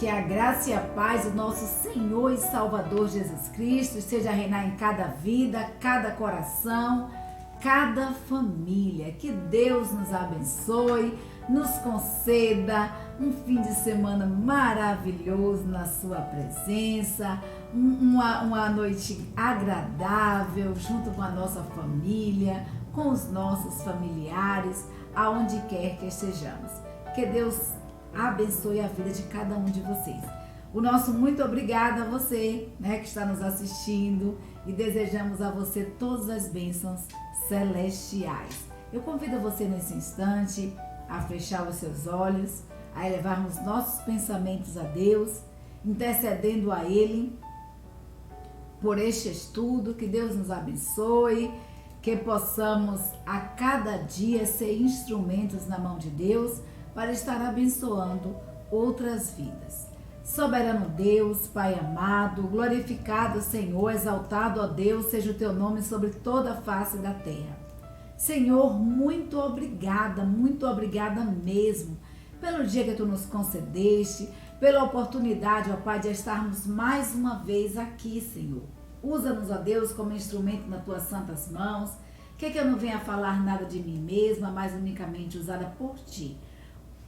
Que a graça e a paz do nosso Senhor e Salvador Jesus Cristo esteja a reinar em cada vida, cada coração, cada família. Que Deus nos abençoe, nos conceda um fim de semana maravilhoso na sua presença, uma noite agradável junto com a nossa família, com os nossos familiares, aonde quer que estejamos. Que Deus abençoe a vida de cada um de vocês. O nosso muito obrigado a você, que está nos assistindo, e desejamos a você todas as bênçãos celestiais. Eu convido você nesse instante a fechar os seus olhos, a elevarmos nossos pensamentos a Deus, intercedendo a Ele por este estudo. Que Deus nos abençoe, que possamos a cada dia ser instrumentos na mão de Deus para estar abençoando outras vidas. Soberano Deus, Pai amado, glorificado Senhor, exaltado, ó Deus, seja o teu nome sobre toda a face da terra. Senhor, muito obrigada mesmo, pelo dia que tu nos concedeste, pela oportunidade, ó Pai, de estarmos mais uma vez aqui, Senhor. Usa-nos, ó Deus, como instrumento nas tuas santas mãos, que eu não venha falar nada de mim mesma, mas unicamente usada por ti.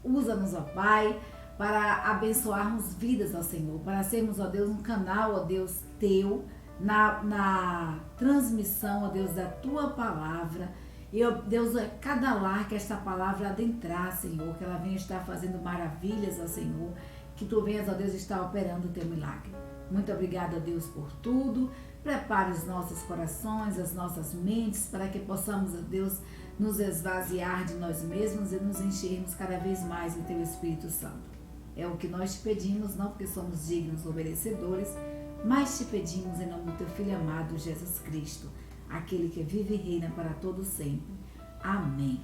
Usa-nos, ó Pai, para abençoarmos vidas, ó Senhor, para sermos, ó Deus, um canal, ó Deus, teu, na transmissão, ó Deus, da tua palavra. E, ó Deus, a cada lar que esta palavra adentrar, Senhor, que ela venha estar fazendo maravilhas, ó Senhor, que tu venhas, ó Deus, estar operando o teu milagre. Muito obrigada, Deus, por tudo. Prepare os nossos corações, as nossas mentes, para que possamos, ó Deus, nos esvaziar de nós mesmos e nos enchermos cada vez mais do teu Espírito Santo. É o que nós te pedimos, não porque somos dignos ou merecedores, mas te pedimos em nome do teu Filho amado, Jesus Cristo, aquele que vive e reina para todo sempre. Amém.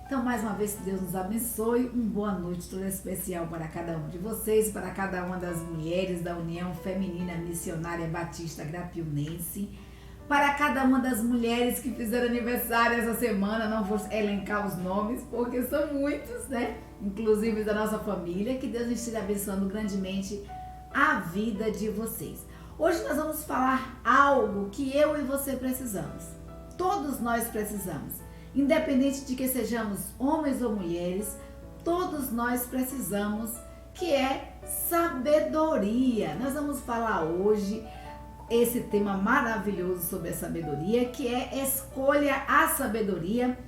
Então, mais uma vez, que Deus nos abençoe. Uma boa noite toda especial para cada um de vocês, para cada uma das mulheres da União Feminina Missionária Batista Grapiunense, para cada uma das mulheres que fizeram aniversário essa semana. Não vou elencar os nomes, porque são muitos, inclusive da nossa família. Que Deus esteja abençoando grandemente a vida de vocês. Hoje nós vamos falar algo que eu e você precisamos. Todos nós precisamos. Independente de que sejamos homens ou mulheres, todos nós precisamos, que é sabedoria. Nós vamos falar hoje esse tema maravilhoso sobre a sabedoria, que é Escolha a Sabedoria.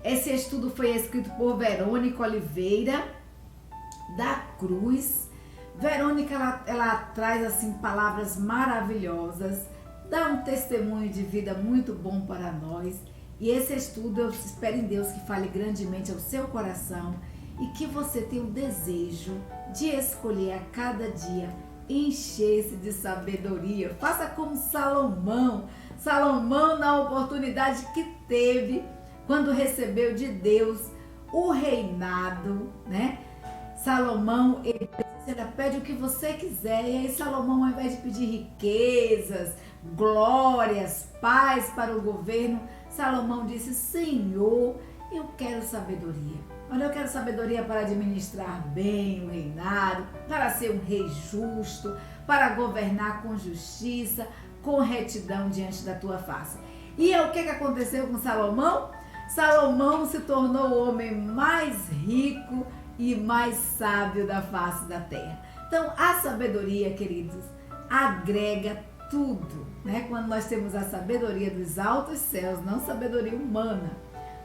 Esse estudo foi escrito por Verônica Oliveira da Cruz. Verônica, ela traz assim palavras maravilhosas, dá um testemunho de vida muito bom para nós. E esse estudo, eu espero em Deus que fale grandemente ao seu coração e que você tenha o desejo de escolher a cada dia encher-se de sabedoria. Faça como Salomão. Salomão, na oportunidade que teve, quando recebeu de Deus o reinado, Salomão, ele pede o que você quiser. E aí Salomão, ao invés de pedir riquezas, glórias, paz para o governo, Salomão disse: Senhor, eu quero sabedoria. Olha, eu quero sabedoria para administrar bem o reinado, para ser um rei justo, para governar com justiça, com retidão diante da tua face. E o que aconteceu com Salomão? Salomão se tornou o homem mais rico e mais sábio da face da terra. Então, a sabedoria, queridos, agrega tudo, Quando nós temos a sabedoria dos altos céus, não sabedoria humana,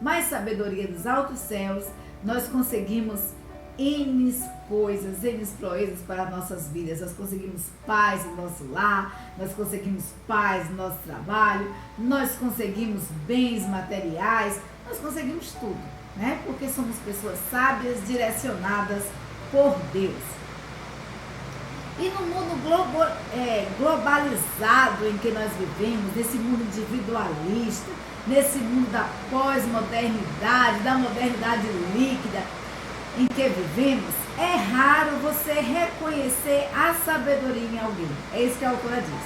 mas sabedoria dos altos céus, nós conseguimos N coisas, N proezas para nossas vidas. Nós conseguimos paz no nosso lar, nós conseguimos paz no nosso trabalho, nós conseguimos bens materiais, nós conseguimos tudo, Porque somos pessoas sábias, direcionadas por Deus. E no mundo globalizado em que nós vivemos, nesse mundo individualista, nesse mundo da pós-modernidade, da modernidade líquida em que vivemos, é raro você reconhecer a sabedoria em alguém. É isso que a autora diz.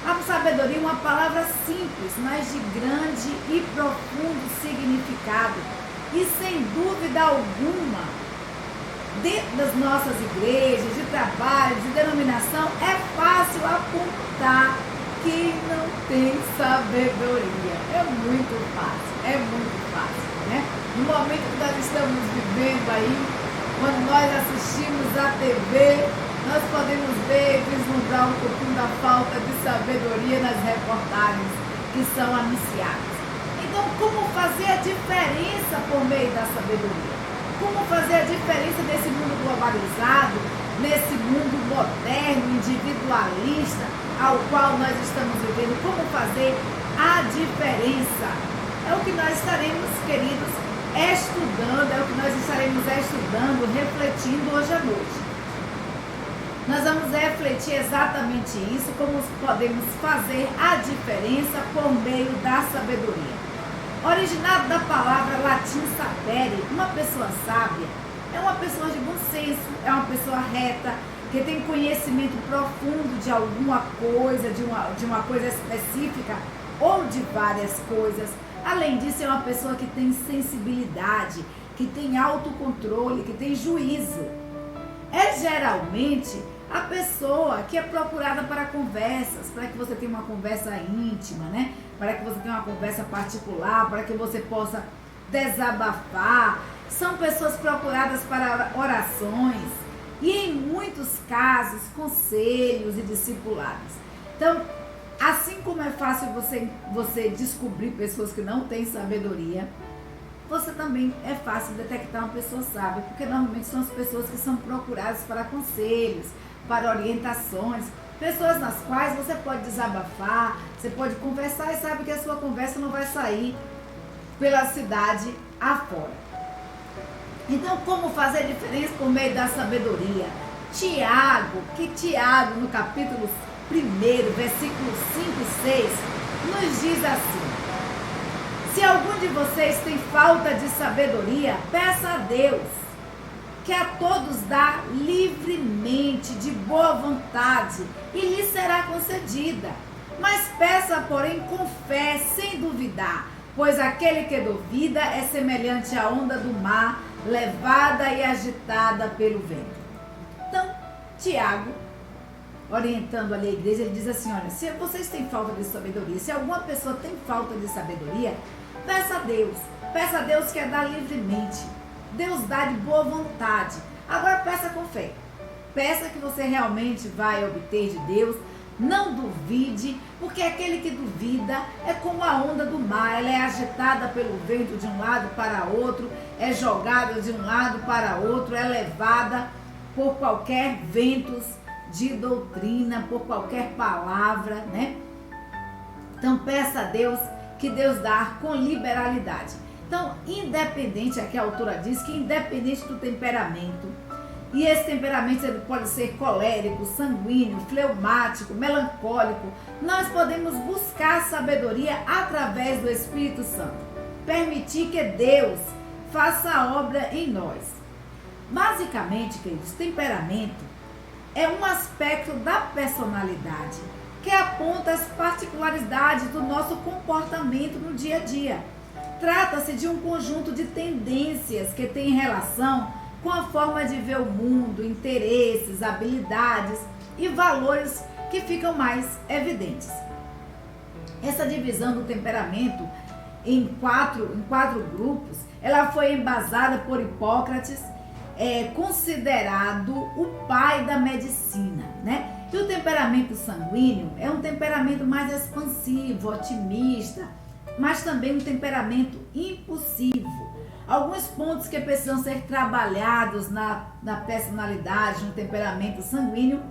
A sabedoria é uma palavra simples, mas de grande e profundo significado. E sem dúvida alguma, dentro das nossas igrejas, de trabalho, de denominação, é fácil apontar quem não tem sabedoria. É muito fácil, né? No momento que nós estamos vivendo aí, quando nós assistimos a TV, nós podemos ver e vislumbrar um pouquinho da falta de sabedoria nas reportagens que são anunciadas. Então, como fazer a diferença por meio da sabedoria? Como fazer a diferença nesse mundo globalizado, nesse mundo moderno, individualista, ao qual nós estamos vivendo? Como fazer a diferença? É o que nós estaremos, queridos, estudando, é o que nós estaremos estudando, refletindo hoje à noite. Nós vamos refletir exatamente isso, como podemos fazer a diferença por meio da sabedoria. Originado da palavra latim sapere, uma pessoa sábia é uma pessoa de bom senso, é uma pessoa reta, que tem conhecimento profundo de alguma coisa, de uma coisa específica ou de várias coisas. Além disso, é uma pessoa que tem sensibilidade, que tem autocontrole, que tem juízo. É geralmente a pessoa que é procurada para conversas, para que você tenha uma conversa íntima, né? Para que você tenha uma conversa particular, para que você possa desabafar. São pessoas procuradas para orações e, em muitos casos, conselhos e discipulados. Então, assim como é fácil você descobrir pessoas que não têm sabedoria, você também é fácil detectar uma pessoa sábia, porque normalmente são as pessoas que são procuradas para conselhos, para orientações, pessoas nas quais você pode desabafar, você pode conversar e sabe que a sua conversa não vai sair pela cidade afora. Então, como fazer diferença por meio da sabedoria? Tiago, no capítulo 1, versículos 5 e 6, nos diz assim: se algum de vocês tem falta de sabedoria, peça a Deus, que a todos dá livremente, de boa vontade, e lhe será concedida. Mas peça, porém, com fé, sem duvidar, pois aquele que duvida é semelhante à onda do mar, levada e agitada pelo vento. Então, Tiago, orientando ali a igreja, ele diz assim: olha, se vocês têm falta de sabedoria, se alguma pessoa tem falta de sabedoria, peça a Deus que é dar livremente. Deus dá de boa vontade. Agora peça com fé. Peça que você realmente vai obter de Deus. Não duvide, porque aquele que duvida é como a onda do mar. Ela é agitada pelo vento de um lado para outro, é jogada de um lado para outro, é levada por qualquer ventos de doutrina, por qualquer palavra, né? Então peça a Deus, que Deus dá com liberalidade. Então, independente, aqui a autora diz que independente do temperamento, e esse temperamento ele pode ser colérico, sanguíneo, fleumático, melancólico, nós podemos buscar sabedoria através do Espírito Santo. Permitir que Deus faça a obra em nós. Basicamente, queridos, temperamento é um aspecto da personalidade que aponta as particularidades do nosso comportamento no dia a dia. Trata-se de um conjunto de tendências que tem relação com a forma de ver o mundo, interesses, habilidades e valores que ficam mais evidentes. Essa divisão do temperamento em quatro grupos, ela foi embasada por Hipócrates, considerado o pai da medicina, né? E o temperamento sanguíneo é um temperamento mais expansivo, otimista, mas também um temperamento impulsivo. Alguns pontos que precisam ser trabalhados na personalidade, no temperamento sanguíneo,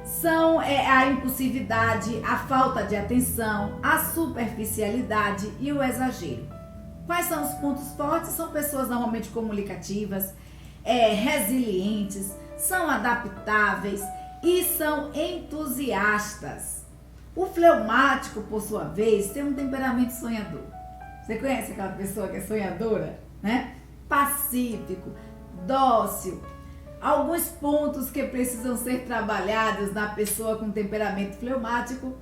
são a impulsividade, a falta de atenção, a superficialidade e o exagero. Quais são os pontos fortes? São pessoas normalmente comunicativas, resilientes, são adaptáveis e são entusiastas. O fleumático, por sua vez, tem um temperamento sonhador. Você conhece aquela pessoa que é sonhadora, né? Pacífico, dócil. Alguns pontos que precisam ser trabalhados na pessoa com temperamento fleumático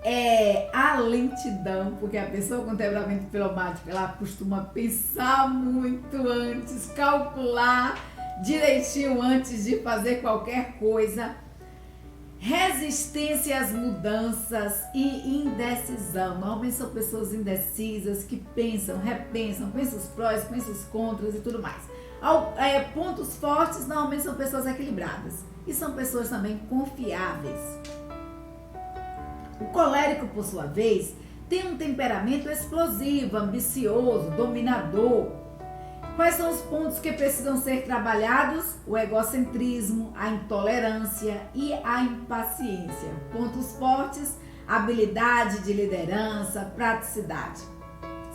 é a lentidão, porque a pessoa com temperamento fleumático, ela costuma pensar muito antes, calcular, direitinho antes de fazer qualquer coisa. Resistência às mudanças e indecisão. Normalmente são pessoas indecisas que pensam, repensam, pensam os prós, pensam os contras e tudo mais. Pontos fortes, normalmente são pessoas equilibradas e são pessoas também confiáveis. O colérico, por sua vez, tem um temperamento explosivo, ambicioso, dominador. Quais são os pontos que precisam ser trabalhados? O egocentrismo, a intolerância e a impaciência. Pontos fortes, habilidade de liderança, praticidade.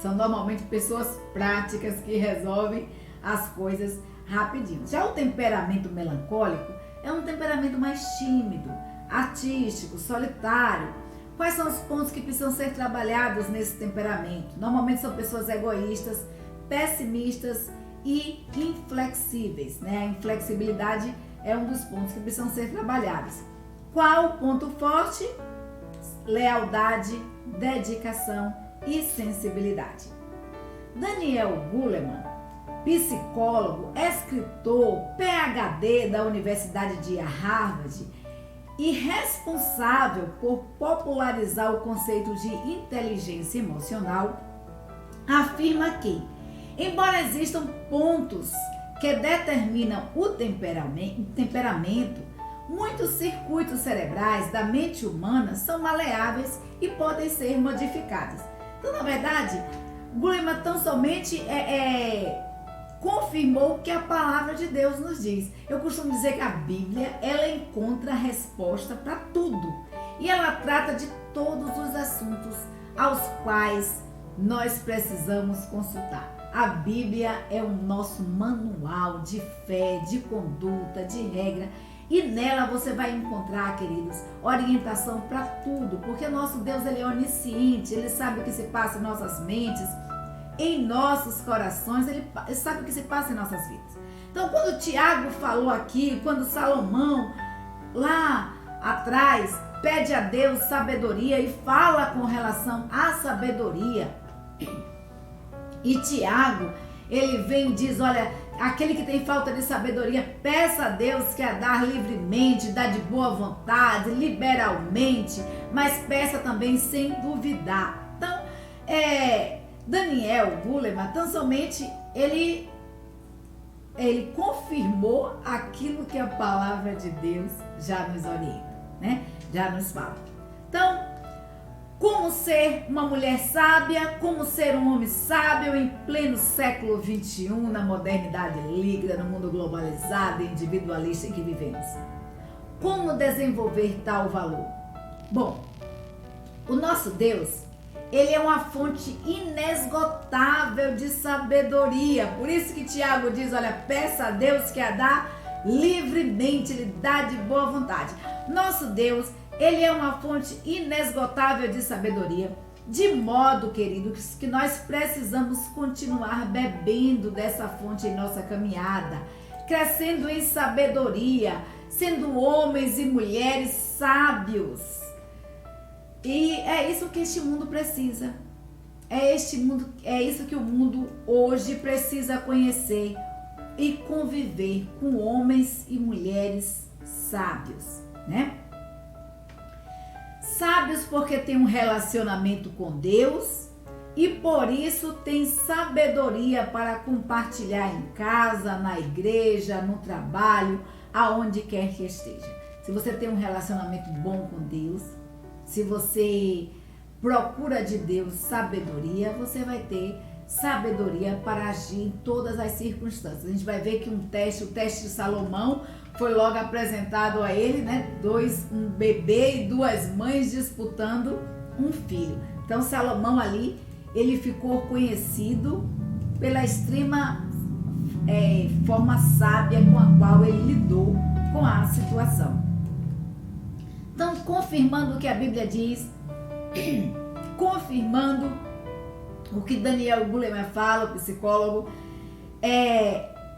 São normalmente pessoas práticas que resolvem as coisas rapidinho. Já o temperamento melancólico é um temperamento mais tímido, artístico, solitário. Quais são os pontos que precisam ser trabalhados nesse temperamento? Normalmente são pessoas egoístas, pessimistas e inflexíveis, né? A inflexibilidade é um dos pontos que precisam ser trabalhados. Qual o ponto forte? Lealdade, dedicação e sensibilidade. Daniel Goleman, psicólogo, escritor, PhD da Universidade de Harvard e responsável por popularizar o conceito de inteligência emocional, afirma que, embora existam pontos que determinam o temperamento, muitos circuitos cerebrais da mente humana são maleáveis e podem ser modificados. Então, na verdade, Goleman tão somente confirmou o que a palavra de Deus nos diz. Eu costumo dizer que a Bíblia, ela encontra a resposta para tudo. E ela trata de todos os assuntos aos quais nós precisamos consultar. A Bíblia é o nosso manual de fé, de conduta, de regra. E nela você vai encontrar, queridos, orientação para tudo. Porque nosso Deus, ele é onisciente, ele sabe o que se passa em nossas mentes, em nossos corações, ele sabe o que se passa em nossas vidas. Então, quando Tiago falou aqui, quando Salomão, lá atrás, pede a Deus sabedoria e fala com relação à sabedoria, e Tiago, ele vem e diz, olha, aquele que tem falta de sabedoria, peça a Deus que a dar livremente, dá de boa vontade, liberalmente, mas peça também sem duvidar. Então, Daniel Goleman, tão somente ele confirmou aquilo que a palavra de Deus já nos orienta, né? Já nos fala. Então, como ser uma mulher sábia, como ser um homem sábio em pleno século XXI, na modernidade líquida, no mundo globalizado e individualista em que vivemos? Como desenvolver tal valor? Bom, o nosso Deus, ele é uma fonte inesgotável de sabedoria. Por isso que Tiago diz, olha, peça a Deus que a dá livremente, ele dá de boa vontade. Nosso Deus, ele é uma fonte inesgotável de sabedoria, de modo, queridos, que nós precisamos continuar bebendo dessa fonte em nossa caminhada, crescendo em sabedoria, sendo homens e mulheres sábios. E é isso que este mundo precisa. É isso que o mundo hoje precisa conhecer e conviver com homens e mulheres sábios, né? Sábios porque tem um relacionamento com Deus e por isso tem sabedoria para compartilhar em casa, na igreja, no trabalho, aonde quer que esteja. Se você tem um relacionamento bom com Deus, se você procura de Deus sabedoria, você vai ter sabedoria para agir em todas as circunstâncias. A gente vai ver que o teste de Salomão foi logo apresentado a ele, né? Um bebê e duas mães disputando um filho. Então Salomão ali, ele ficou conhecido pela extrema forma sábia com a qual ele lidou com a situação. Então, confirmando o que a Bíblia diz, confirmando o que Daniel Goleman fala, o psicólogo,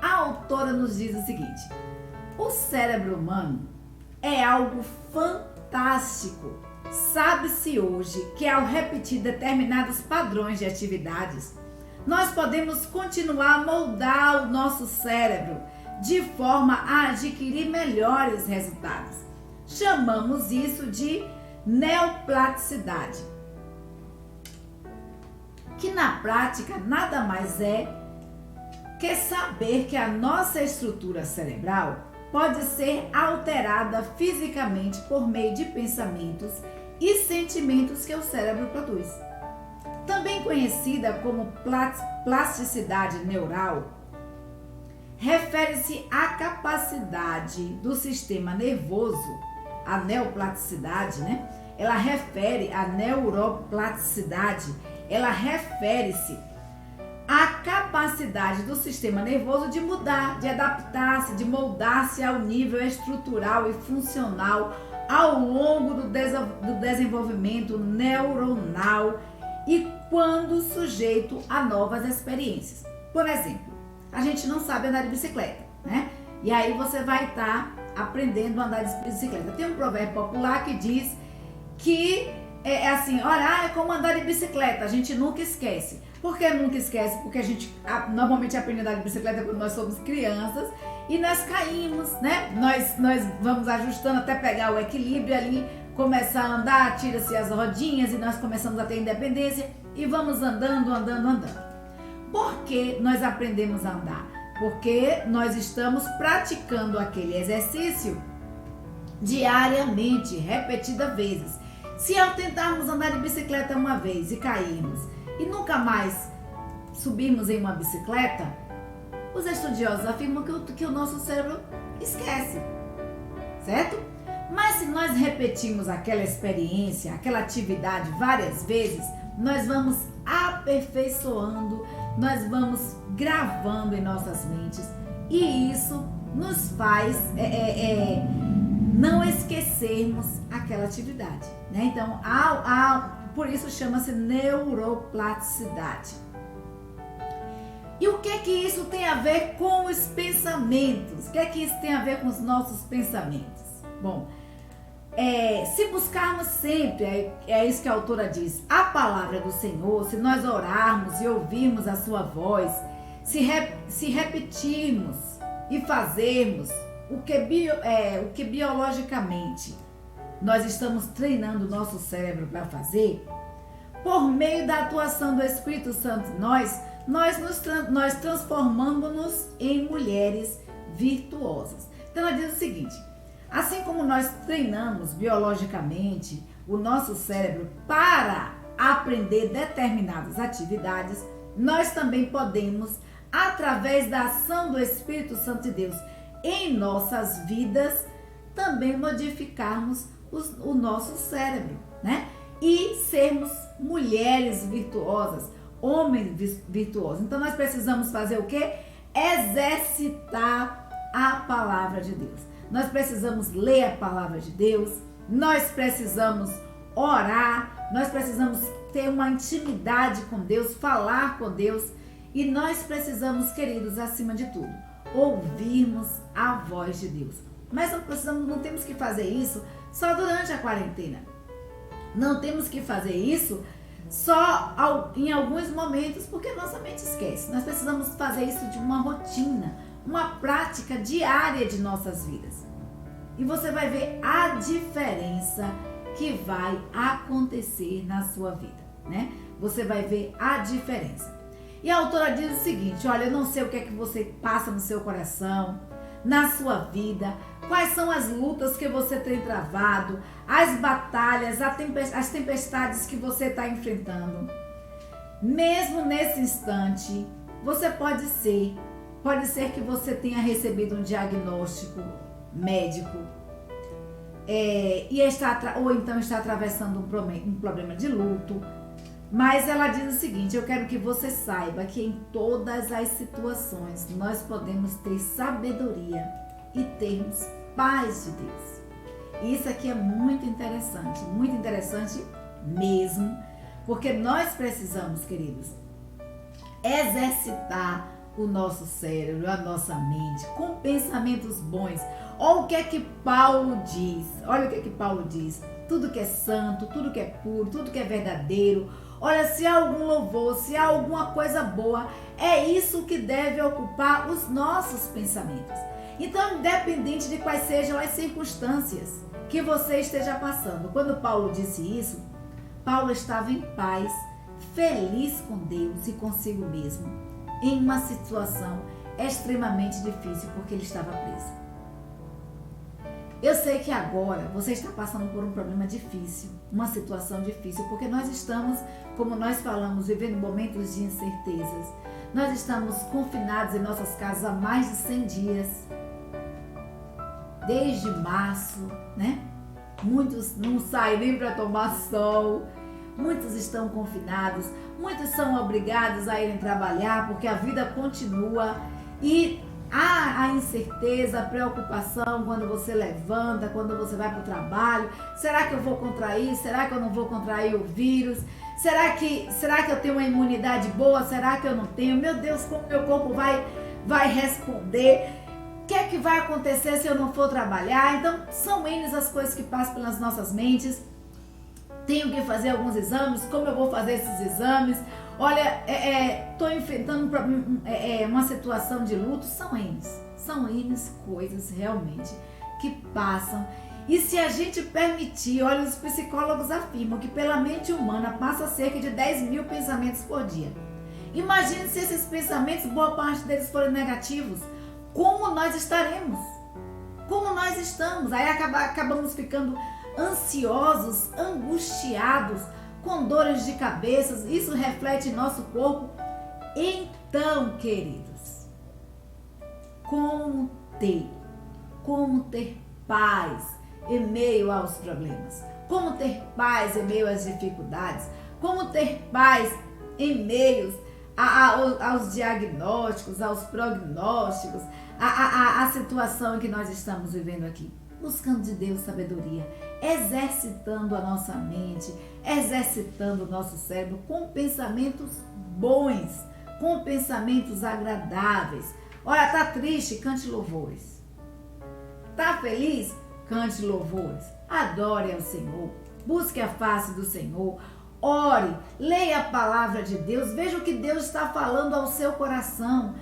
a autora nos diz o seguinte: o cérebro humano é algo fantástico. Sabe-se hoje que ao repetir determinados padrões de atividades, nós podemos continuar a moldar o nosso cérebro, de forma a adquirir melhores resultados. Chamamos isso de neoplasticidade, que na prática nada mais é que saber que a nossa estrutura cerebral pode ser alterada fisicamente por meio de pensamentos e sentimentos que o cérebro produz. Também conhecida como plasticidade neural, refere-se à capacidade do sistema nervoso, a neoplasticidade, né? Ela refere a neuroplasticidade, ela refere-se à capacidade do sistema nervoso de mudar, de adaptar-se, de moldar-se ao nível estrutural e funcional ao longo do desenvolvimento neuronal e quando sujeito a novas experiências. Por exemplo, a gente não sabe andar de bicicleta, né? E aí você vai estar aprendendo a andar de bicicleta. Tem um provérbio popular que diz que é assim, olha, é como andar de bicicleta, a gente nunca esquece. Por que nunca esquece? Porque a gente normalmente aprende a andar de bicicleta quando nós somos crianças e nós caímos, né? Nós vamos ajustando até pegar o equilíbrio ali, começar a andar, tira-se as rodinhas e nós começamos a ter independência e vamos andando. Por que nós aprendemos a andar? Porque nós estamos praticando aquele exercício diariamente, repetidas vezes. Se ao tentarmos andar de bicicleta uma vez e cairmos e nunca mais subirmos em uma bicicleta, os estudiosos afirmam que o nosso cérebro esquece, certo? Mas se nós repetimos aquela experiência, aquela atividade várias vezes, nós vamos aperfeiçoando, nós vamos gravando em nossas mentes e isso nos faz não esquecermos aquela atividade, né? Então, por isso chama-se neuroplasticidade. E o que é que isso tem a ver com os pensamentos? O que é que isso tem a ver com os nossos pensamentos? Bom, se buscarmos sempre, é isso que a autora diz, a palavra do Senhor, se nós orarmos e ouvirmos a sua voz, se repetirmos e fazermos o que biologicamente nós estamos treinando o nosso cérebro para fazer, por meio da atuação do Espírito Santo em nós transformamos-nos em mulheres virtuosas. Então ela diz o seguinte: assim como nós treinamos biologicamente o nosso cérebro para aprender determinadas atividades, nós também podemos, através da ação do Espírito Santo de Deus em nossas vidas, também modificarmos o nosso cérebro, né? E sermos mulheres virtuosas, homens virtuosos. Então nós precisamos fazer o quê? Exercitar a palavra de Deus. Nós precisamos ler a palavra de Deus, nós precisamos orar, nós precisamos ter uma intimidade com Deus, falar com Deus e nós precisamos, queridos, acima de tudo, ouvirmos a voz de Deus. Mas não temos que fazer isso só durante a quarentena. Não temos que fazer isso só em alguns momentos, porque nossa mente esquece. Nós precisamos fazer isso de uma rotina, uma prática diária de nossas vidas. E você vai ver a diferença que vai acontecer na sua vida, né? Você vai ver a diferença. E a autora diz o seguinte: olha, eu não sei o que é que você passa no seu coração, na sua vida, quais são as lutas que você tem travado, as batalhas, as tempestades que você está enfrentando. Mesmo nesse instante, você pode ser que você tenha recebido um diagnóstico médico ou então está atravessando um problema de luto. Mas ela diz o seguinte: eu quero que você saiba que em todas as situações nós podemos ter sabedoria e termos paz de Deus. E isso aqui é muito interessante mesmo, porque nós precisamos, queridos, exercitar o nosso cérebro, a nossa mente, com pensamentos bons. Olha o que é que Paulo diz. Tudo que é santo, tudo que é puro, tudo que é verdadeiro. Olha, se há algum louvor, se há alguma coisa boa, é isso que deve ocupar os nossos pensamentos. Então, independente de quais sejam as circunstâncias que você esteja passando, quando Paulo disse isso, Paulo estava em paz, feliz com Deus e consigo mesmo, em uma situação extremamente difícil, porque ele estava preso. Eu sei que agora você está passando por um problema difícil, uma situação difícil, porque nós estamos, como nós falamos, vivendo momentos de incertezas. Nós estamos confinados em nossas casas há mais de 100 dias, desde março, né? Muitos não saem nem para tomar sol, muitos estão confinados, muitos são obrigados a irem trabalhar porque a vida continua e há a incerteza, a preocupação quando você levanta, quando você vai para o trabalho. Será que eu vou contrair? Será que eu não vou contrair o vírus? Será que eu tenho uma imunidade boa? Será que eu não tenho? Meu Deus, como meu corpo vai responder? O que é que vai acontecer se eu não for trabalhar? Então, são N as coisas que passam pelas nossas mentes. Tenho que fazer alguns exames, como eu vou fazer esses exames? Olha, estou enfrentando uma situação de luto. São N coisas realmente que passam. E se a gente permitir, olha, os psicólogos afirmam que pela mente humana passa cerca de 10 mil pensamentos por dia. Imagine se esses pensamentos, boa parte deles forem negativos. Como nós estaremos? Como nós estamos? Aí acabamos ficando ansiosos, angustiados, com dores de cabeça. Isso reflete em nosso corpo. Então, queridos, como ter paz em meio aos problemas? Como ter paz em meio às dificuldades? Como ter paz em meio aos diagnósticos, aos prognósticos, a situação em que nós estamos vivendo aqui? Buscando de Deus sabedoria, exercitando a nossa mente, exercitando o nosso cérebro com pensamentos bons, com pensamentos agradáveis. Olha, tá triste? Cante louvores. Tá feliz? Cante louvores. Adore ao Senhor, busque a face do Senhor, ore, leia a palavra de Deus, veja o que Deus está falando ao seu coração.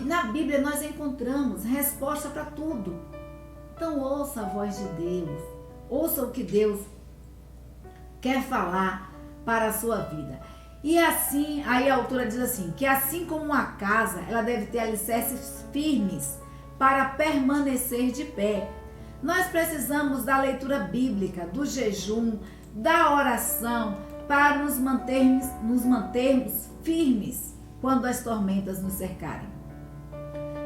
Na Bíblia nós encontramos resposta para tudo. Então ouça a voz de Deus, ouça o que Deus quer falar para a sua vida. E assim, aí a autora diz assim, que assim como uma casa, ela deve ter alicerces firmes para permanecer de pé. Nós precisamos da leitura bíblica, do jejum, da oração, para nos mantermos firmes quando as tormentas nos cercarem.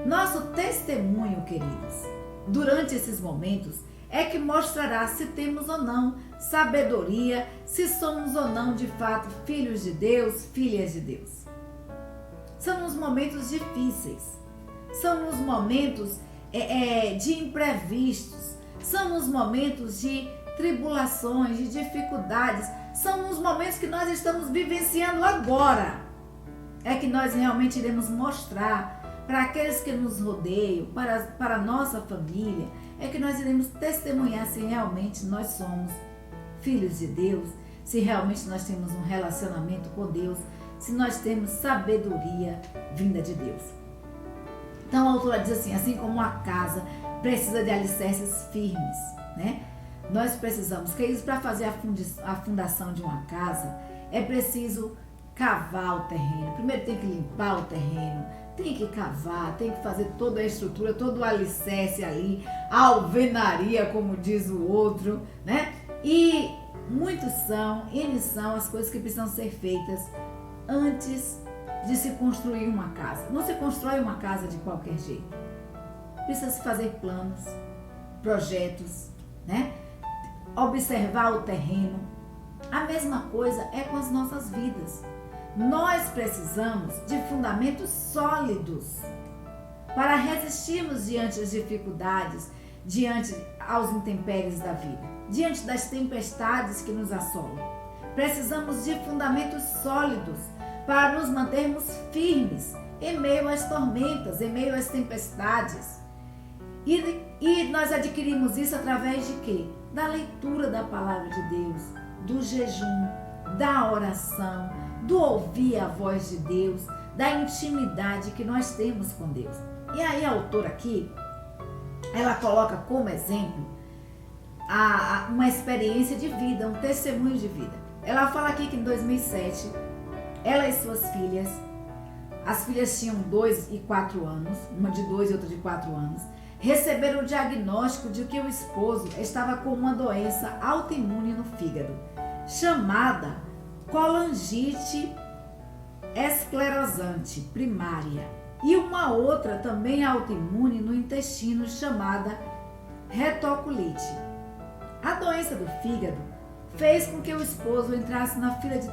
Nosso testemunho, queridos, durante esses momentos, é que mostrará se temos ou não sabedoria, se somos ou não de fato filhos de Deus, filhas de Deus. São os momentos difíceis, são os momentos de imprevistos, são os momentos de tribulações, de dificuldades, são os momentos que nós estamos vivenciando agora. É que nós realmente iremos mostrar para aqueles que nos rodeiam, para a nossa família, é que nós iremos testemunhar se realmente nós somos filhos de Deus, se realmente nós temos um relacionamento com Deus, se nós temos sabedoria vinda de Deus. Então a autora diz assim como uma casa precisa de alicerces firmes, né? Nós precisamos, que isso, para fazer a fundação de uma casa, é preciso cavar o terreno. Primeiro tem que limpar o terreno, tem que cavar, tem que fazer toda a estrutura, todo o alicerce ali, a alvenaria, como diz o outro, né? E muitos são as coisas que precisam ser feitas antes de se construir uma casa. Não se constrói uma casa de qualquer jeito. Precisa se fazer planos, projetos, né? Observar o terreno. A mesma coisa é com as nossas vidas. Nós precisamos de fundamentos sólidos para resistirmos diante das dificuldades, diante aos intempéries da vida, diante das tempestades que nos assolam. Precisamos de fundamentos sólidos para nos mantermos firmes em meio às tormentas, em meio às tempestades. E nós adquirimos isso através de quê? Da leitura da palavra de Deus, do jejum, da oração, do ouvir a voz de Deus, da intimidade que nós temos com Deus. E aí a autora aqui, ela coloca como exemplo uma experiência de vida, um testemunho de vida. Ela fala aqui que em 2007, ela e suas filhas, as filhas tinham 2 e 4 anos, uma de 2 e outra de 4 anos, receberam o diagnóstico de que o esposo estava com uma doença autoimune no fígado, chamada colangite esclerosante primária, e uma outra também autoimune no intestino, chamada retocolite. A doença do fígado fez com que o esposo entrasse na fila de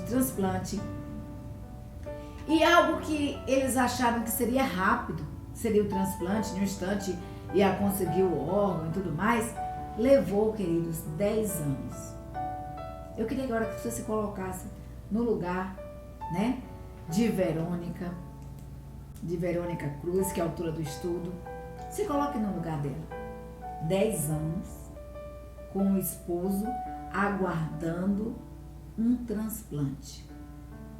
transplante, e algo que eles acharam que seria rápido, seria o transplante, em um instante ia conseguir o órgão e tudo mais, levou, queridos, 10 anos. Eu queria agora que você se colocasse no lugar, né, de Verônica Cruz, que é a autora do estudo. Se coloque no lugar dela. 10 anos com o esposo aguardando um transplante.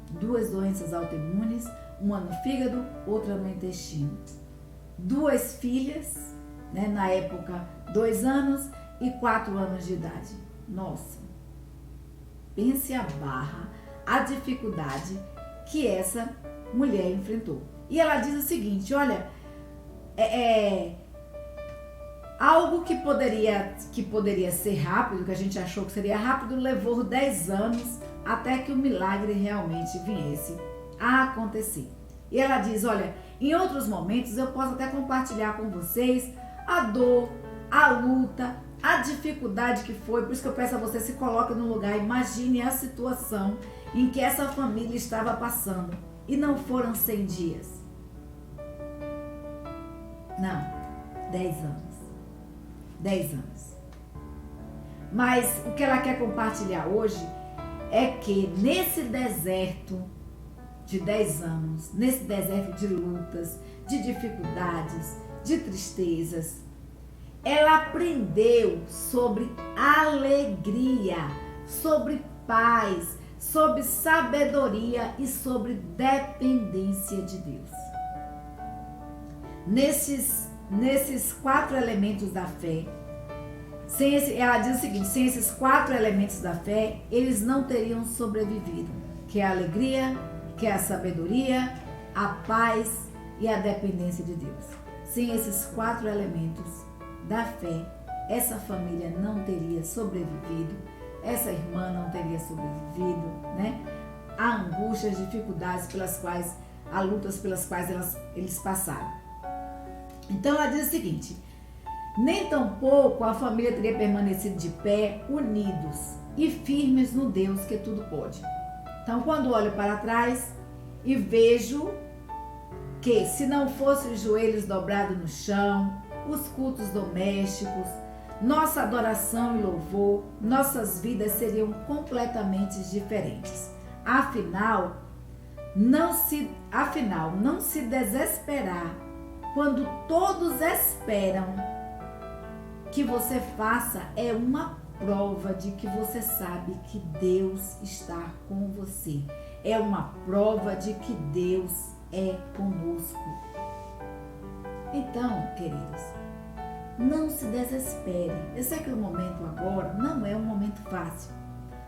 2 doenças autoimunes, uma no fígado, outra no intestino. 2 filhas, né, na época 2 anos e 4 anos de idade. Nossa, pense a barra, a dificuldade que essa mulher enfrentou. E ela diz o seguinte, olha, algo que poderia ser rápido, que a gente achou que seria rápido, levou 10 anos até que o milagre realmente viesse a acontecer. E ela diz, olha, em outros momentos eu posso até compartilhar com vocês a dor, a luta, a dificuldade que foi, por isso que eu peço a você, se coloque no lugar, imagine a situação em que essa família estava passando. E não foram 100 dias. Não, 10 anos. 10 anos. Mas o que ela quer compartilhar hoje é que nesse deserto de 10 anos, nesse deserto de lutas, de dificuldades, de tristezas, ela aprendeu sobre alegria, sobre paz, sobre sabedoria e sobre dependência de Deus. Nesses 4 elementos da fé, ela diz o seguinte, sem esses 4 elementos da fé, eles não teriam sobrevivido, que é a alegria, que é a sabedoria, a paz e a dependência de Deus. Sem esses 4 elementos da fé, essa família não teria sobrevivido, essa irmã não teria sobrevivido, né? Há angústias, dificuldades há lutas pelas quais eles passaram. Então ela diz o seguinte, nem tampouco a família teria permanecido de pé, unidos e firmes no Deus que tudo pode. Então quando olho para trás e vejo que se não fossem os joelhos dobrados no chão, os cultos domésticos, nossa adoração e louvor, nossas vidas seriam completamente diferentes. Afinal, não se desesperar quando todos esperam que você faça é uma prova de que você sabe que Deus está com você. É uma prova de que Deus é conosco. Então, queridos, não se desespere. Eu sei que o momento agora não é um momento fácil.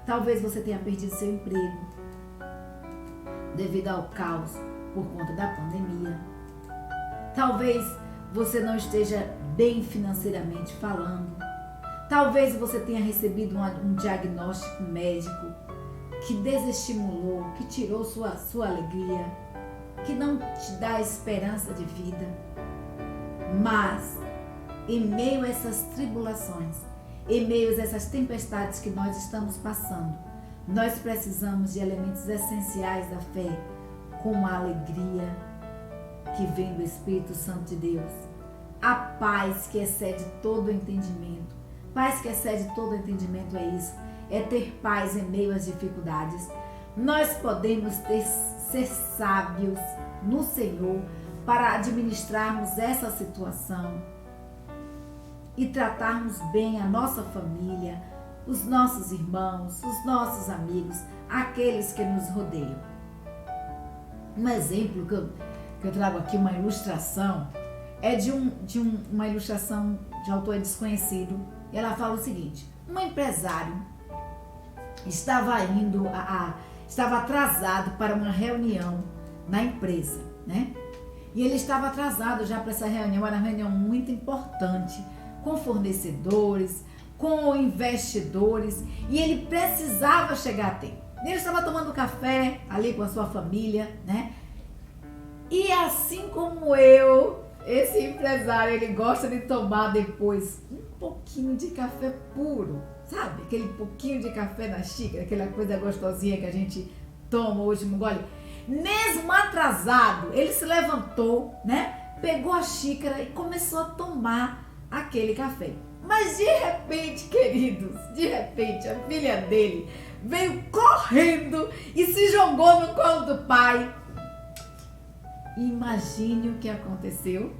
Talvez você tenha perdido seu emprego devido ao caos por conta da pandemia. Talvez você não esteja bem financeiramente falando. Talvez você tenha recebido um diagnóstico médico que desestimulou, que tirou sua alegria, que não te dá esperança de vida. Mas, em meio a essas tribulações, em meio a essas tempestades que nós estamos passando, nós precisamos de elementos essenciais da fé, como a alegria que vem do Espírito Santo de Deus, a paz que excede todo o entendimento. Paz que excede todo o entendimento é isso, é ter paz em meio às dificuldades. Nós podemos ser sábios no Senhor para administrarmos essa situação e tratarmos bem a nossa família, os nossos irmãos, os nossos amigos, aqueles que nos rodeiam. Um exemplo que eu trago aqui, uma ilustração, é de uma ilustração de autor desconhecido. E ela fala o seguinte: um empresário estava atrasado para uma reunião na empresa, né? E ele estava atrasado já para essa reunião, era uma reunião muito importante, com fornecedores, com investidores, e ele precisava chegar a tempo. Ele estava tomando café ali com a sua família, né? E assim como eu, esse empresário, ele gosta de tomar depois um pouquinho de café puro, sabe? Aquele pouquinho de café na xícara, aquela coisa gostosinha que a gente toma o último gole. Mesmo atrasado, ele se levantou, né? Pegou a xícara e começou a tomar aquele café. Mas de repente, queridos, a filha dele veio correndo e se jogou no colo do pai. Imagine o que aconteceu.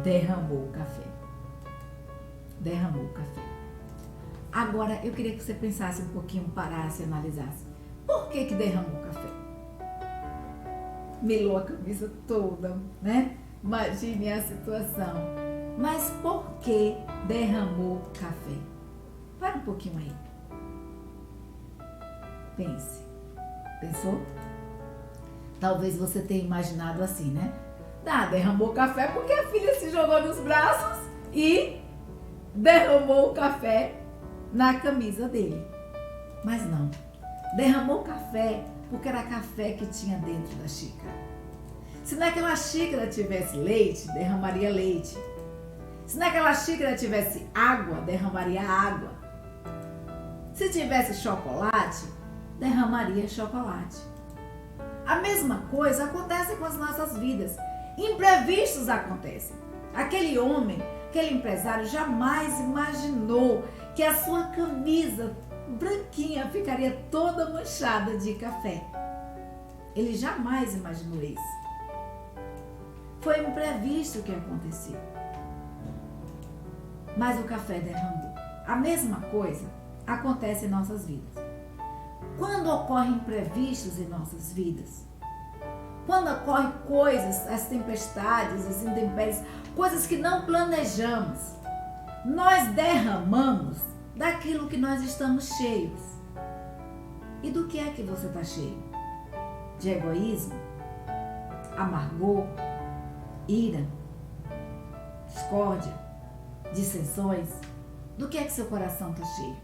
Derramou o café. Agora, eu queria que você pensasse um pouquinho, parasse e analisasse. Por que derramou o café? Melou a camisa toda, né? Imagine a situação. Mas por que derramou o café? Para um pouquinho aí. Pense. Pensou? Talvez você tenha imaginado assim, né? Derramou o café porque a filha se jogou nos braços e derramou o café na camisa dele. Mas não. Derramou o café porque era café que tinha dentro da xícara. Se naquela xícara tivesse leite, derramaria leite. Se naquela xícara tivesse água, derramaria água. Se tivesse chocolate, derramaria chocolate. A mesma coisa acontece com as nossas vidas. Imprevistos acontecem. Aquele homem, aquele empresário jamais imaginou que a sua camisa branquinha ficaria toda manchada de café. Ele jamais imaginou isso. Foi um imprevisto que aconteceu. Mas o café derramou. A mesma coisa acontece em nossas vidas. Quando ocorrem imprevistos em nossas vidas, quando ocorrem coisas, as tempestades, as intempéries, coisas que não planejamos, nós derramamos daquilo que nós estamos cheios. E do que é que você está cheio? De egoísmo? Amargor? Ira? Discórdia? Dissensões? Do que é que seu coração está cheio?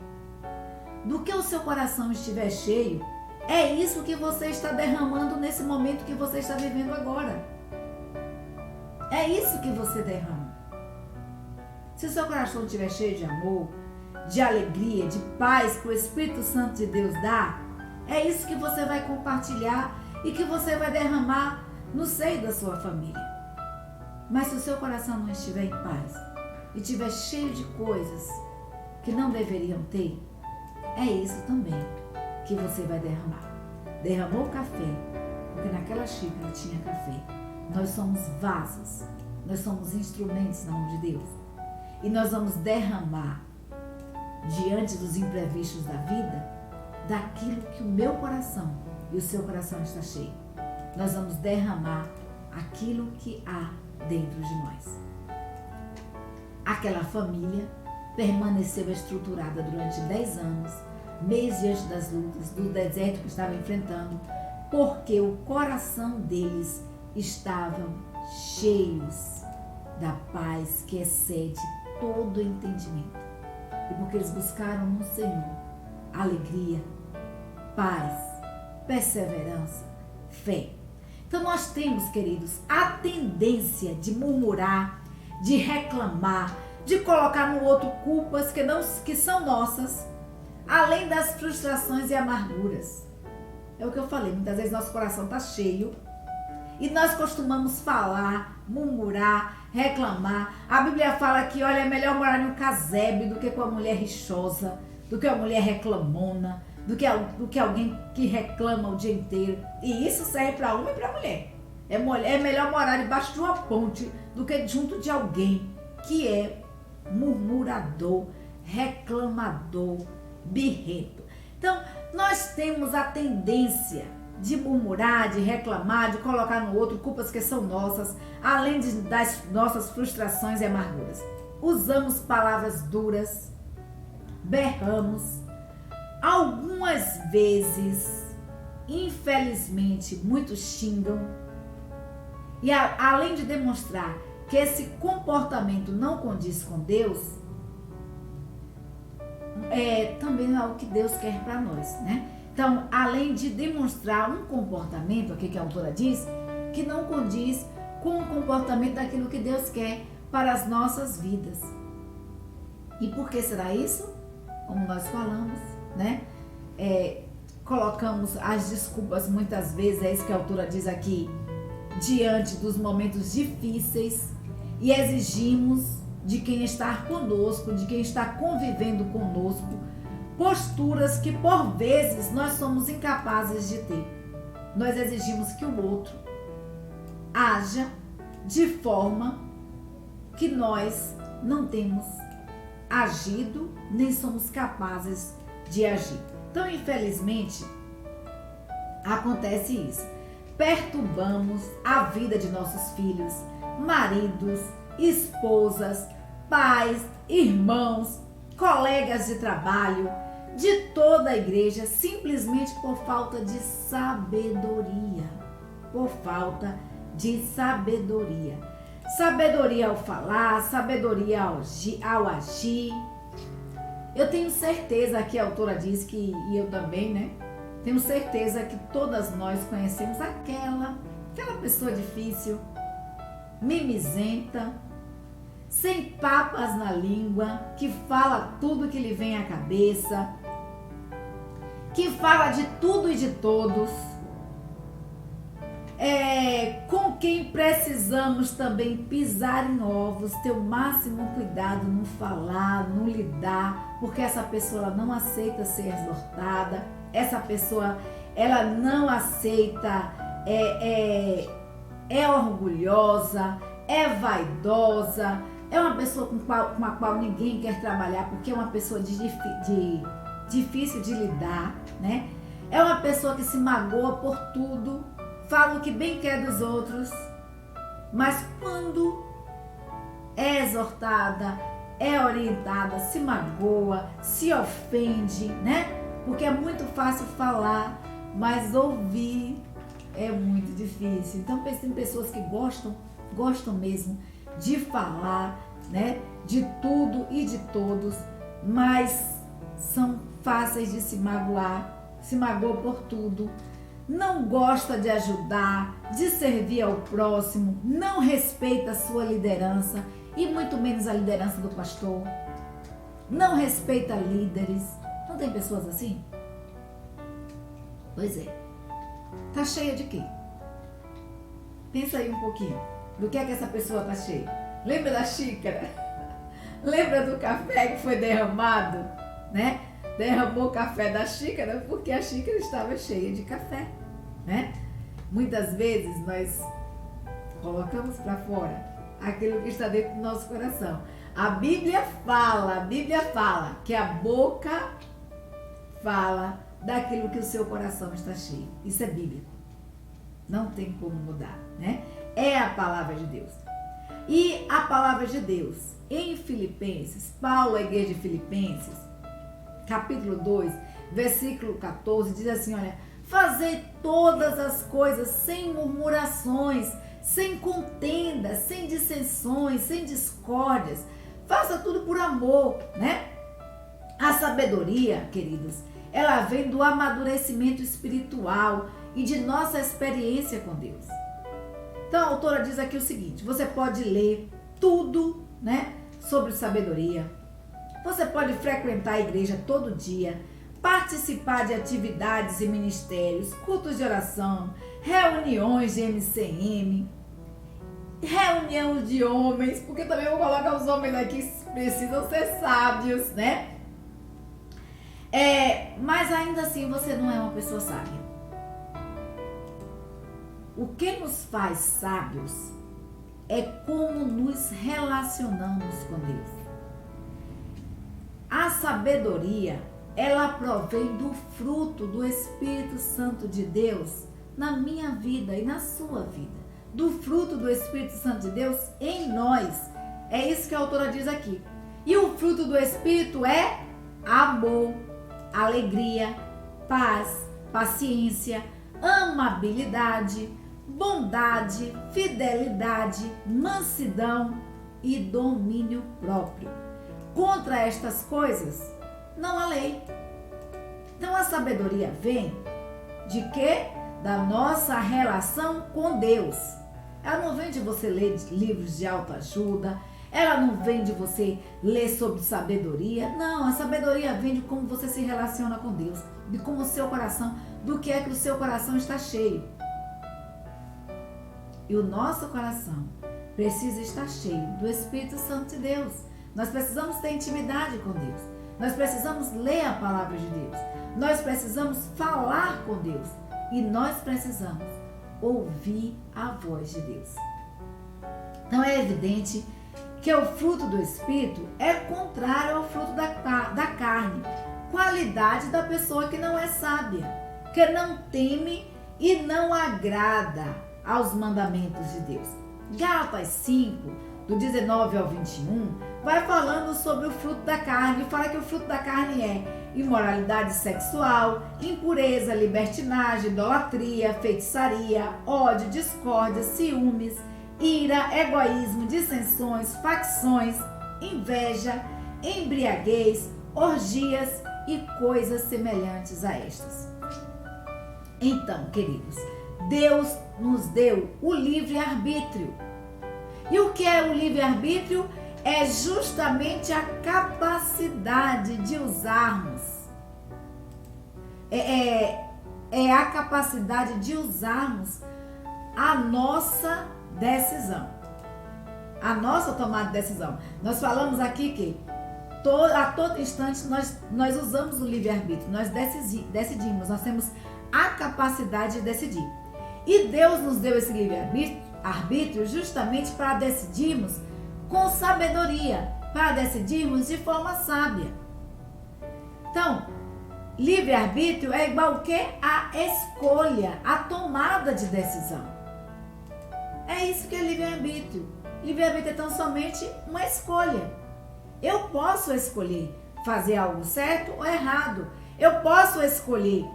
Do que o seu coração estiver cheio, é isso que você está derramando nesse momento que você está vivendo agora. É isso que você derrama. Se o seu coração estiver cheio de amor, de alegria, de paz que o Espírito Santo de Deus dá, é isso que você vai compartilhar e que você vai derramar no seio da sua família. Mas se o seu coração não estiver em paz e estiver cheio de coisas que não deveriam ter, é isso também que você vai derramar. Derramou o café, porque naquela xícara tinha café. Nós somos vasos, nós somos instrumentos na mão de Deus. E nós vamos derramar, diante dos imprevistos da vida, daquilo que o meu coração e o seu coração está cheio. Nós vamos derramar aquilo que há dentro de nós. Aquela família permaneceu estruturada durante 10 anos, mês diante das lutas, do deserto que estava enfrentando, porque o coração deles estavam cheios da paz que excede todo entendimento. E porque eles buscaram no Senhor alegria, paz, perseverança, fé. Então nós temos, queridos, a tendência de murmurar, de reclamar, de colocar no outro culpas que são nossas, além das frustrações e amarguras. É o que eu falei, muitas vezes nosso coração está cheio e nós costumamos falar, murmurar, reclamar. A Bíblia fala que, olha, é melhor morar em um casebre do que com a mulher rixosa, do que a mulher reclamona, do que alguém que reclama o dia inteiro. E isso serve para homem e para mulher. É melhor morar debaixo de uma ponte do que junto de alguém que é murmurador, reclamador, birrento. Então, nós temos a tendência de murmurar, de reclamar, de colocar no outro culpas que são nossas, além das nossas frustrações e amarguras. Usamos palavras duras, berramos, algumas vezes, infelizmente, muitos xingam. E além de demonstrar que esse comportamento não condiz com Deus, também não é o que Deus quer para nós, né? Então, além de demonstrar um comportamento, aqui que a autora diz, que não condiz com o comportamento daquilo que Deus quer para as nossas vidas. E por que será isso? Como nós falamos, né? Colocamos as desculpas muitas vezes, é isso que a autora diz aqui, diante dos momentos difíceis e exigimos de quem está conosco, de quem está convivendo conosco, posturas que por vezes nós somos incapazes de ter. Nós exigimos que o outro haja de forma que nós não temos agido, nem somos capazes de agir. Então, infelizmente, acontece isso. Perturbamos a vida de nossos filhos, maridos, esposas, pais, irmãos, colegas de trabalho, de toda a igreja, simplesmente por falta de sabedoria. Por falta de sabedoria. Sabedoria ao falar, sabedoria ao agir. Eu tenho certeza que a autora diz que, e eu também, né? Tenho certeza que todas nós conhecemos aquela pessoa difícil, mimizenta, sem papas na língua, que fala tudo que lhe vem à cabeça, que fala de tudo e de todos, com quem precisamos também pisar em ovos, ter o máximo cuidado no falar, no lidar, porque essa pessoa ela não aceita ser exortada, essa pessoa ela não aceita, é orgulhosa, é vaidosa, é uma pessoa com a qual ninguém quer trabalhar, porque é uma pessoa difícil de lidar, né? É uma pessoa que se magoa por tudo, fala o que bem quer dos outros, mas quando é exortada, é orientada, se magoa, se ofende, né? Porque é muito fácil falar, mas ouvir é muito difícil. Então, tem pessoas que gostam mesmo de falar, né? De tudo e de todos, mas são fáceis de se magoar, se magoam por tudo, não gosta de ajudar, de servir ao próximo, não respeita a sua liderança e muito menos a liderança do pastor, não respeita líderes. Não tem pessoas assim? Pois é. Tá cheia de quê? Pensa aí um pouquinho. Do que é que essa pessoa tá cheia? Lembra da xícara? Lembra do café que foi derramado, né? Derramou o café da xícara porque a xícara estava cheia de café, né? Muitas vezes nós colocamos para fora aquilo que está dentro do nosso coração. A Bíblia fala que a boca fala daquilo que o seu coração está cheio. Isso é bíblico. Não tem como mudar, né? É a palavra de Deus. E a palavra de Deus, em Filipenses, Paulo, a igreja de Filipenses, capítulo 2, versículo 14, diz assim, olha, fazei todas as coisas sem murmurações, sem contendas, sem dissensões, sem discórdias, faça tudo por amor, né? A sabedoria, queridos, ela vem do amadurecimento espiritual e de nossa experiência com Deus. Então a autora diz aqui o seguinte, você pode ler tudo, né, sobre sabedoria, você pode frequentar a igreja todo dia, participar de atividades e ministérios, cultos de oração, reuniões de MCM, reunião de homens, porque também eu vou colocar os homens aqui que precisam ser sábios, né? Mas ainda assim você não é uma pessoa sábia. O que nos faz sábios é como nos relacionamos com Deus. A sabedoria, ela provém do fruto do Espírito Santo de Deus na minha vida e na sua vida. Do fruto do Espírito Santo de Deus em nós. É isso que a autora diz aqui. E o fruto do Espírito é amor, alegria, paz, paciência, amabilidade, bondade, fidelidade, mansidão e domínio próprio. Contra estas coisas, não há lei. Então a sabedoria vem de quê? Da nossa relação com Deus. Ela não vem de você ler livros de autoajuda, ela não vem de você ler sobre sabedoria. Não, a sabedoria vem de como você se relaciona com Deus, de como o seu coração, do que é que o seu coração está cheio. E o nosso coração precisa estar cheio do Espírito Santo de Deus. Nós precisamos ter intimidade com Deus. Nós precisamos ler a palavra de Deus. Nós precisamos falar com Deus. E nós precisamos ouvir a voz de Deus. Então é evidente que o fruto do Espírito é contrário ao fruto da carne. Qualidade da pessoa que não é sábia, que não teme e não agrada aos mandamentos de Deus. Gálatas 5, do 19 ao 21, vai falando sobre o fruto da carne. E fala que o fruto da carne é imoralidade sexual, impureza, libertinagem, idolatria, feitiçaria, ódio, discórdia, ciúmes, ira, egoísmo, dissensões, facções, inveja, embriaguez, orgias e coisas semelhantes a estas. Então, queridos, Deus nos deu o livre-arbítrio. E o que é o livre-arbítrio? É justamente a capacidade de usarmos. É a capacidade de usarmos a nossa decisão. A nossa tomada de decisão. Nós falamos aqui que a todo instante nós usamos o livre-arbítrio. Nós decidimos, nós temos a capacidade de decidir. E Deus nos deu esse livre-arbítrio justamente para decidirmos com sabedoria, para decidirmos de forma sábia. Então, livre-arbítrio é igual o quê? A escolha, a tomada de decisão. É isso que é livre-arbítrio. Livre-arbítrio é tão somente uma escolha. Eu posso escolher fazer algo certo ou errado. Eu posso escolher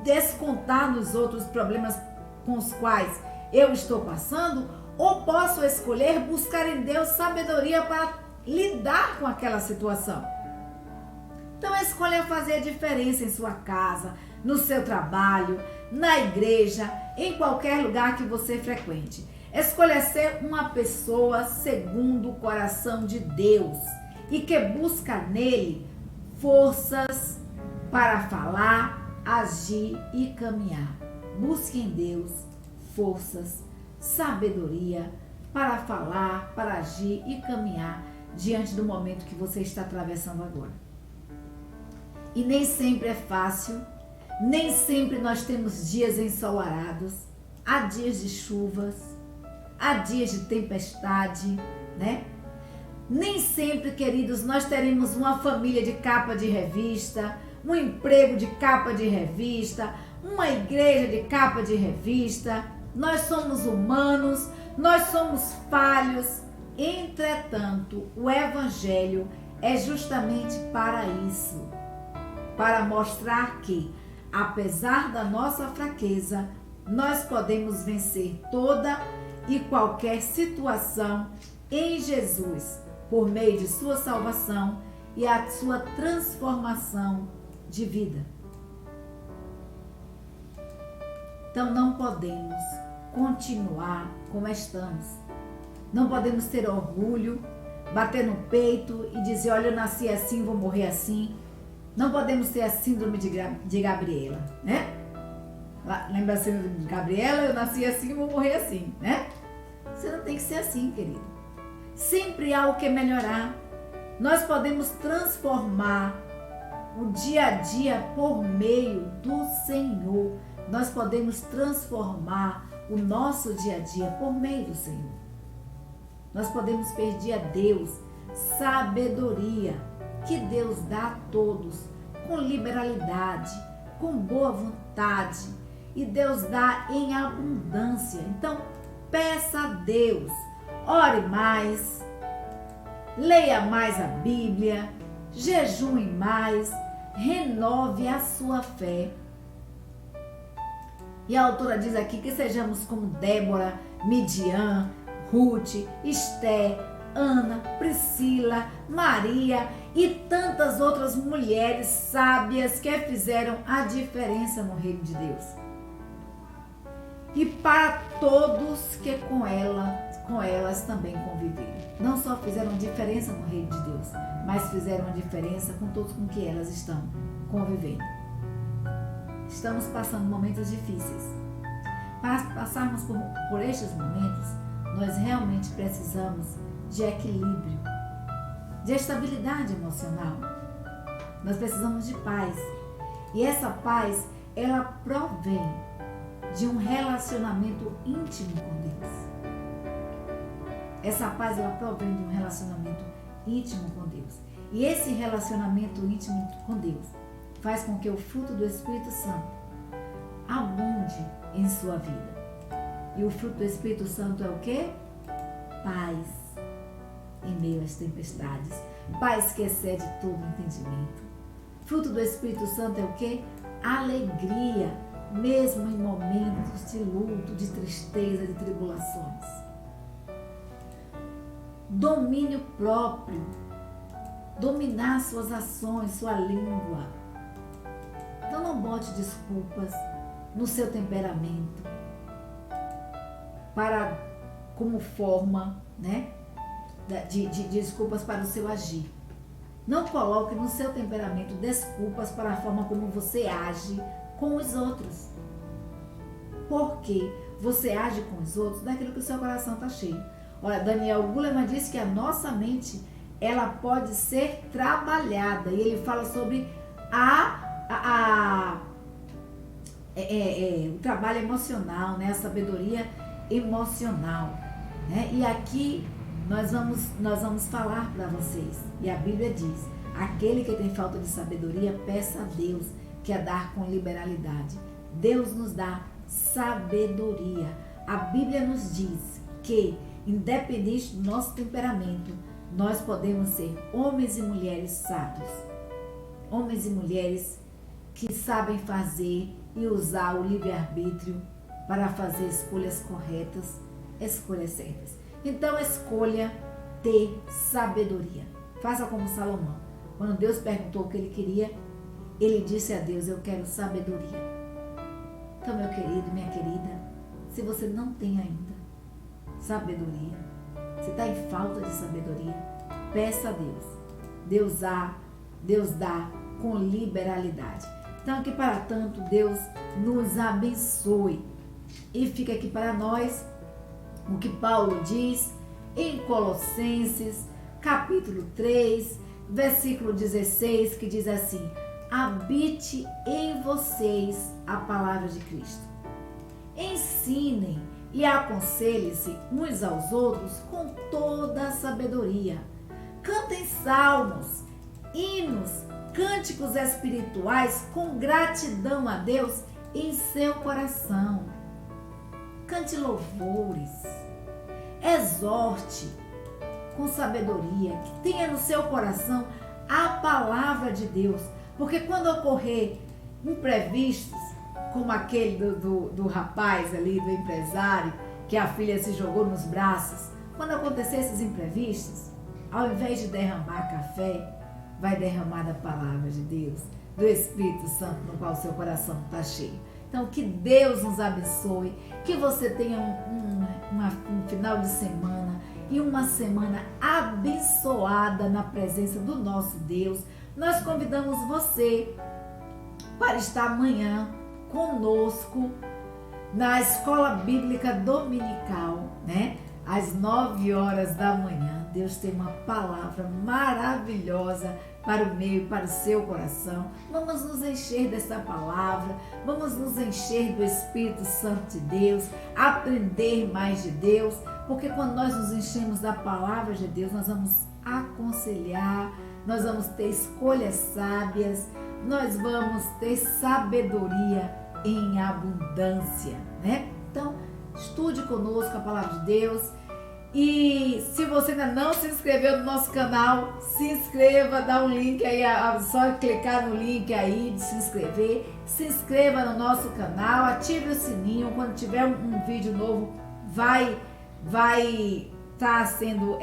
descontar nos outros problemas com os quais eu estou passando, ou posso escolher buscar em Deus sabedoria para lidar com aquela situação. Então a escolha é fazer a diferença em sua casa, no seu trabalho, na igreja, em qualquer lugar que você frequente. Escolha ser uma pessoa segundo o coração de Deus e que busca nele forças para falar, agir e caminhar. Busque em Deus forças, sabedoria para falar, para agir e caminhar diante do momento que você está atravessando agora. E nem sempre é fácil, nem sempre nós temos dias ensolarados, há dias de chuvas, há dias de tempestade, né? Nem sempre, queridos, nós teremos uma família de capa de revista, um emprego de capa de revista, uma igreja de capa de revista. Nós somos humanos, nós somos falhos. Entretanto, o Evangelho é justamente para isso, para mostrar que, apesar da nossa fraqueza, nós podemos vencer toda e qualquer situação em Jesus, por meio de sua salvação e a sua transformação de vida. Então não podemos continuar como estamos. Não podemos ter orgulho, bater no peito e dizer, olha, eu nasci assim, vou morrer assim. Não podemos ter a síndrome de Gabriela, né? Lembra a síndrome de Gabriela? Eu nasci assim, vou morrer assim, né? Você não tem que ser assim, querido. Sempre há o que melhorar. Nós podemos transformar o dia a dia por meio do Senhor. Nós podemos transformar o nosso dia a dia por meio do Senhor. Nós podemos pedir a Deus sabedoria que Deus dá a todos com liberalidade, com boa vontade, e Deus dá em abundância. Então, peça a Deus, ore mais, leia mais a Bíblia, jejue mais, renove a sua fé. E a autora diz aqui que sejamos como Débora, Midian, Ruth, Esté, Ana, Priscila, Maria e tantas outras mulheres sábias que fizeram a diferença no reino de Deus. E para todos que com elas também conviveram. Não só fizeram diferença no reino de Deus, mas fizeram a diferença com todos com que elas estão convivendo. Estamos passando momentos difíceis. Para passarmos por estes momentos, nós realmente precisamos de equilíbrio, de estabilidade emocional. Nós precisamos de paz. E essa paz, ela provém de um relacionamento íntimo com Deus. Essa paz, ela provém de um relacionamento íntimo com Deus. E esse relacionamento íntimo com Deus faz com que o fruto do Espírito Santo abunde em sua vida. E o fruto do Espírito Santo é o quê? Paz em meio às tempestades. Paz que excede todo entendimento. Fruto do Espírito Santo é o quê? Alegria, mesmo em momentos de luto, de tristeza, de tribulações. Domínio próprio. Dominar suas ações, sua língua. Então não bote desculpas no seu temperamento como forma, né, de desculpas para o seu agir. Não coloque no seu temperamento desculpas para a forma como você age com os outros. Porque você age com os outros daquilo que o seu coração está cheio. Olha, Daniel Goleman disse que a nossa mente, ela pode ser trabalhada. E ele fala sobre o trabalho emocional, né? A sabedoria emocional, né? E aqui nós vamos falar para vocês. E a Bíblia diz: aquele que tem falta de sabedoria, peça a Deus, que é dar com liberalidade. Deus nos dá sabedoria. A Bíblia nos diz que, independente do nosso temperamento, nós podemos ser homens e mulheres sábios. Homens e mulheres que sabem fazer e usar o livre-arbítrio para fazer escolhas corretas, escolhas certas. Então, escolha ter sabedoria. Faça como Salomão. Quando Deus perguntou o que ele queria, ele disse a Deus: eu quero sabedoria. Então, meu querido, minha querida, se você não tem ainda sabedoria, você está em falta de sabedoria, peça a Deus. Deus dá com liberalidade. Então, que para tanto Deus nos abençoe. E fica aqui para nós o que Paulo diz em Colossenses, capítulo 3, versículo 16, que diz assim: habite em vocês a palavra de Cristo. Ensinem e aconselhem-se uns aos outros com toda a sabedoria. Cantem salmos, hinos, cânticos espirituais com gratidão a Deus em seu coração. Cante louvores, exorte com sabedoria, que tenha no seu coração a palavra de Deus, porque quando ocorrer imprevistos, como aquele do rapaz ali, do empresário, que a filha se jogou nos braços, quando acontecer esses imprevistos, ao invés de derramar café, vai derramar da palavra de Deus, do Espírito Santo, no qual o seu coração está cheio. Então, que Deus nos abençoe, que você tenha um final de semana e uma semana abençoada na presença do nosso Deus. Nós convidamos você para estar amanhã conosco na Escola Bíblica Dominical, né? Às 9 horas da manhã. Deus tem uma palavra maravilhosa para o meu e para o seu coração. Vamos nos encher dessa palavra, vamos nos encher do Espírito Santo de Deus, aprender mais de Deus, Porque quando nós nos enchemos da palavra de Deus, nós vamos aconselhar, nós vamos ter escolhas sábias, nós vamos ter sabedoria em abundância, né? Então, estude conosco a palavra de Deus. E se você ainda não se inscreveu no nosso canal, se inscreva, dá um link aí, só clicar no link aí de se inscrever. Se inscreva no nosso canal, ative o sininho, quando tiver um vídeo novo, vai estar sendo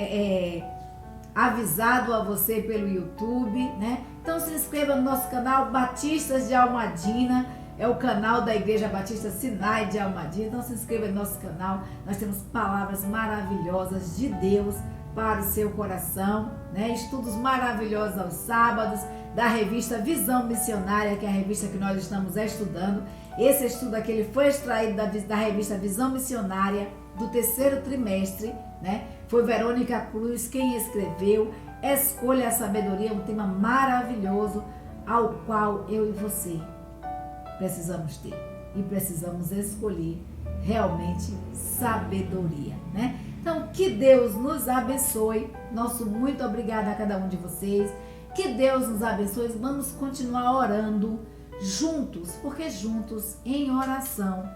avisado a você pelo YouTube, né? Então se inscreva no nosso canal Batistas de Almadina, é o canal da Igreja Batista Sinai de Almadina. Então se inscreva no nosso canal, nós temos palavras maravilhosas de Deus para o seu coração, né? Estudos maravilhosos aos sábados, da revista Visão Missionária, que é a revista que nós estamos estudando. Esse estudo aqui ele foi extraído da revista Visão Missionária do 3º trimestre, né? Foi Verônica Cruz quem escreveu. Escolha a Sabedoria, um tema maravilhoso ao qual eu e você precisamos ter e precisamos escolher realmente sabedoria, né? Então, que Deus nos abençoe. Nosso muito obrigada a cada um de vocês. Que Deus nos abençoe. Vamos continuar orando juntos, porque juntos, em oração,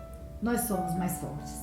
nós somos mais fortes.